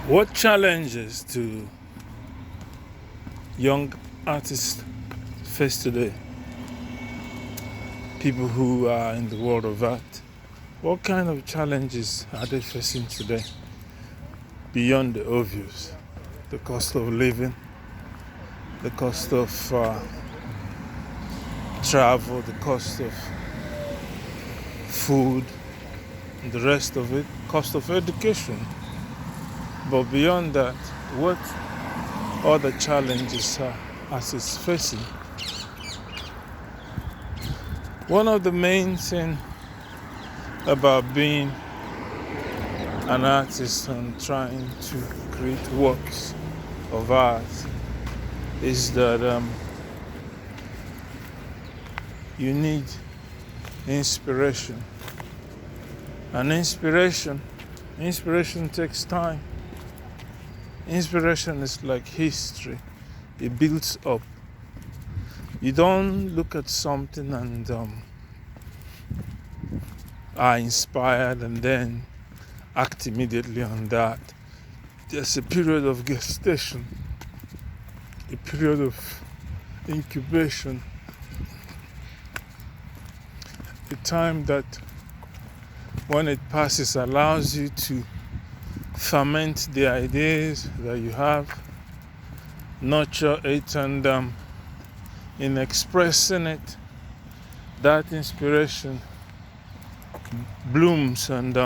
What challenges do young artists face today? People who are in the world of art. What kind of challenges are they facing today? Beyond the obvious, the cost of living, the cost of travel, the cost of food, and the rest of it, cost of education. But beyond that, what other challenges are artists facing? One of the main things about being an artist and trying to create works of art is that you need inspiration. And inspiration takes time. Inspiration is like history. It builds up. You don't look at something and are inspired and then act immediately on that. There's a period of gestation, a period of incubation, a time that when it passes allows you to ferment the ideas that you have, nurture it, and in expressing it, that inspiration blooms and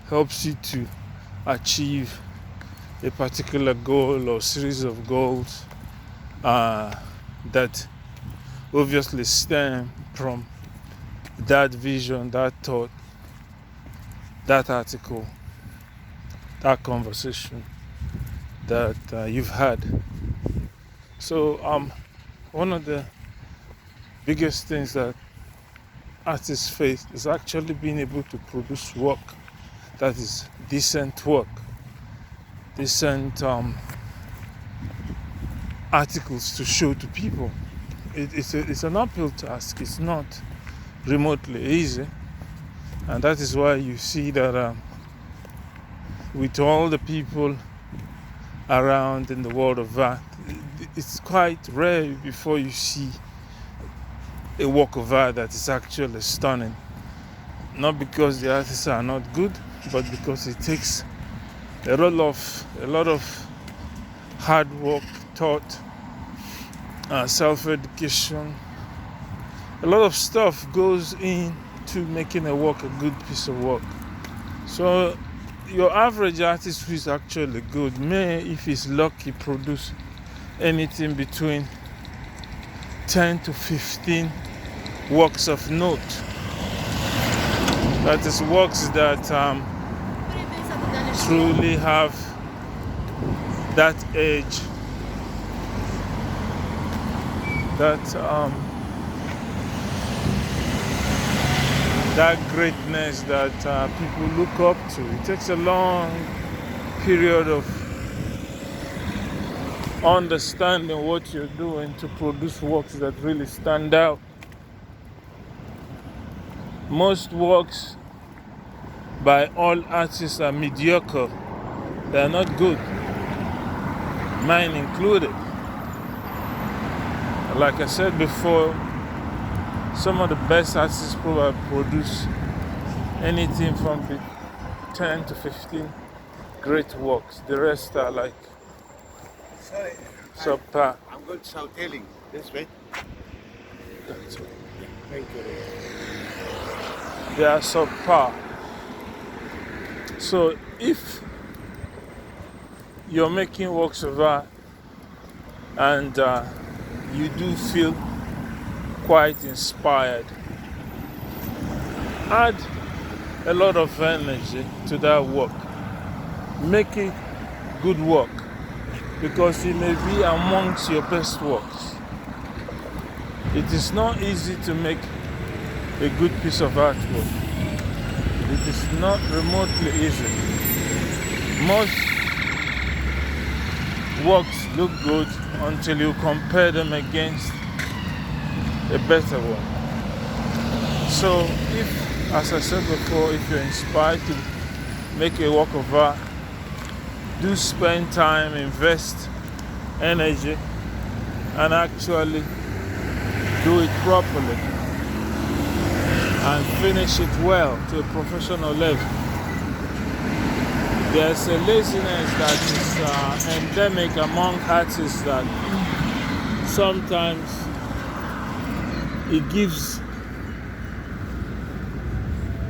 helps you to achieve a particular goal or series of goals that obviously stem from that vision, that thought, that article, that conversation that you've had. So one of the biggest things that artists face is actually being able to produce work that is decent work, decent articles to show to people. It's an uphill task. It's not remotely easy, and that is why you see that with all the people around in the world of art, it's quite rare before you see a work of art that is actually stunning. Not because the artists are not good, but because it takes a lot of hard work, thought, self-education. A lot of stuff goes into making a work a good piece of work. So your average artist who is actually good may, if he's lucky, produce anything between 10 to 15 works of note. That is works that truly have that edge, that greatness that people look up to. It takes a long period of understanding what you're doing to produce works that really stand out. Most works by all artists are mediocre. They're not good, mine included. Like I said before, some of the best artists probably produce anything from 10 to 15 great works. The rest are like subpar. I'm going to South Tailing. This way. That's all. Thank you. They are subpar. So if you're making works of art and you do feel quite inspired, add a lot of energy to that work. Make it good work, because it may be amongst your best works. It is not easy to make a good piece of artwork. It is not remotely easy. Most works look good until you compare them against a better one. So if, as I said before, if you're inspired to make a work of art, do spend time, invest energy, and actually do it properly and finish it well to a professional level. There's a laziness that is endemic among artists that sometimes it gives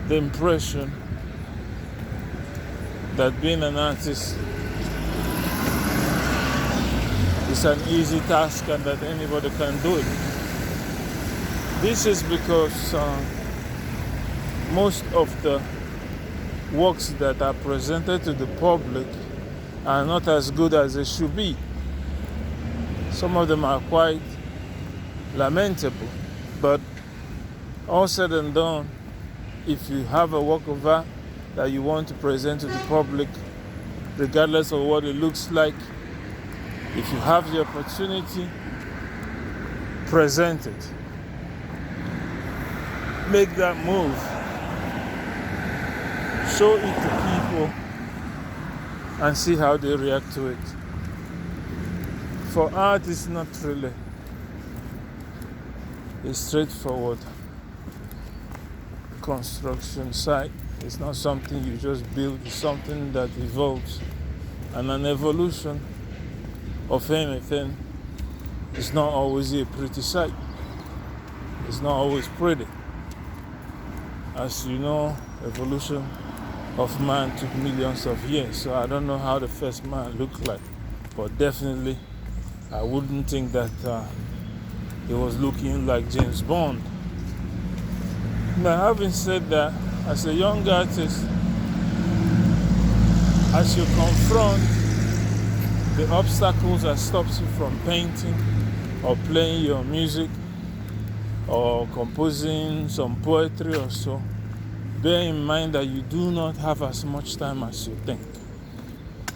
the impression that being an artist is an easy task and that anybody can do it. This is because most of the works that are presented to the public are not as good as they should be. Some of them are quite lamentable, but all said and done, if you have a work of art that you want to present to the public, regardless of what it looks like, if you have the opportunity, present it. Make that move. Show it to people and see how they react to it. For art, it's not really a straightforward construction site. It's not something you just build, it's something that evolves. And an evolution of anything is not always a pretty sight. It's not always pretty. As you know, evolution of man took millions of years, so I don't know how the first man looked like, but definitely I wouldn't think that he was looking like James Bond. Now, having said that, as a young artist, as you confront the obstacles that stops you from painting or playing your music or composing some poetry or so, bear in mind that you do not have as much time as you think,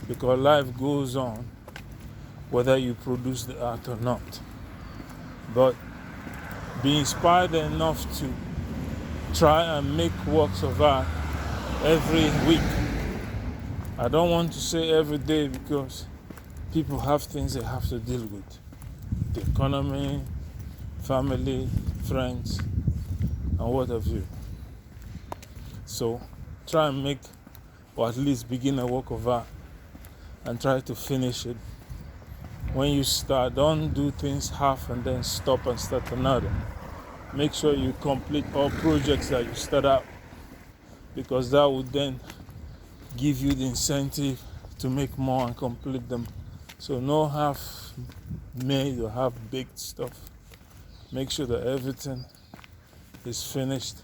because life goes on whether you produce the art or not. But be inspired enough to try and make works of art every week. I don't want to say every day because people have things they have to deal with. The economy, family, friends, and what have you. So try and make, or at least begin a work of art and try to finish it. When you start, don't do things half and then stop and start another. Make sure you complete all projects that you start out, because that would then give you the incentive to make more and complete them. So no half made or half baked stuff. Make sure that everything is finished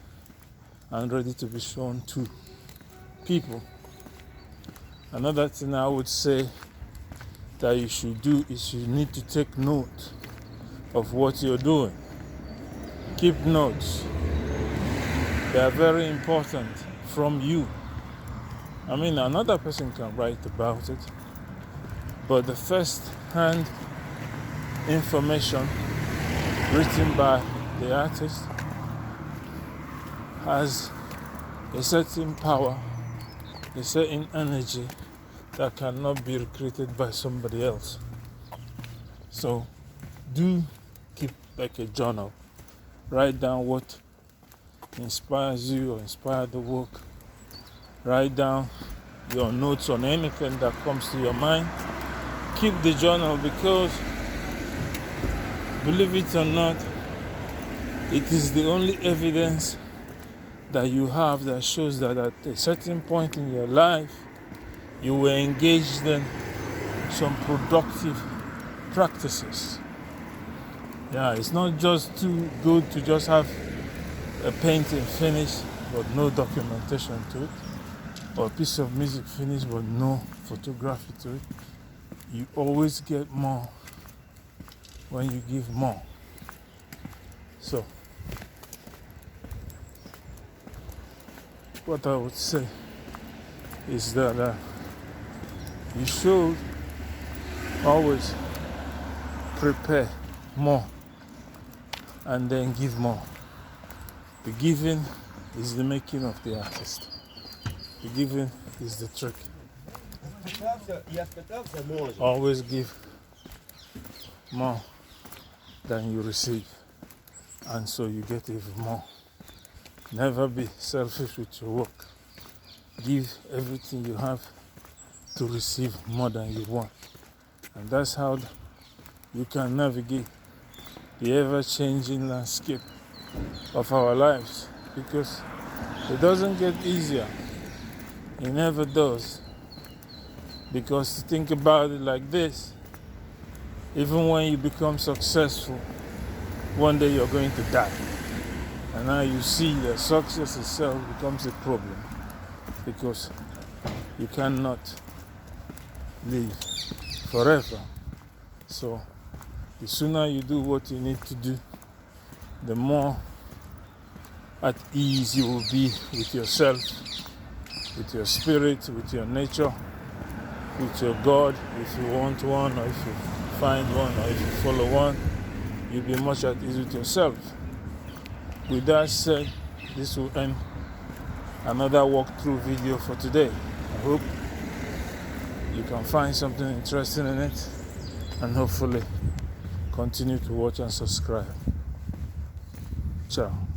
and ready to be shown to people. Another thing I would say that you should do is you need to take note of what you're doing. Keep notes. They are very important from you. I mean, another person can write about it, but the first-hand information written by the artist has a certain power, a certain energy that cannot be recreated by somebody else. So do keep like a journal. Write down what inspires you or inspired the work. Write down your notes on anything that comes to your mind. Keep the journal, because believe it or not, it is the only evidence that you have that shows that at a certain point in your life you were engaged in some productive practices. Yeah, it's not just too good to just have a painting finished but no documentation to it, or a piece of music finished but no photography to it. You always get more when you give more. So what I would say is that you should always prepare more and then give more. The giving is the making of the artist. The giving is the trick. Always give more than you receive, and so you get even more. Never be selfish with your work. Give everything you have to receive more than you want. And that's how you can navigate the ever-changing landscape of our lives, because it doesn't get easier. It never does. Because think about it like this: even when you become successful, one day you're going to die. And now you see that success itself becomes a problem, because you cannot live forever. So the sooner you do what you need to do, the more at ease you will be with yourself, with your spirit, with your nature, with your God. If you want one, or if you find one, or if you follow one, you'll be much at ease with yourself. With that said, this will end another walkthrough video for today. I hope you can find something interesting in it, and hopefully continue to watch and subscribe. Ciao.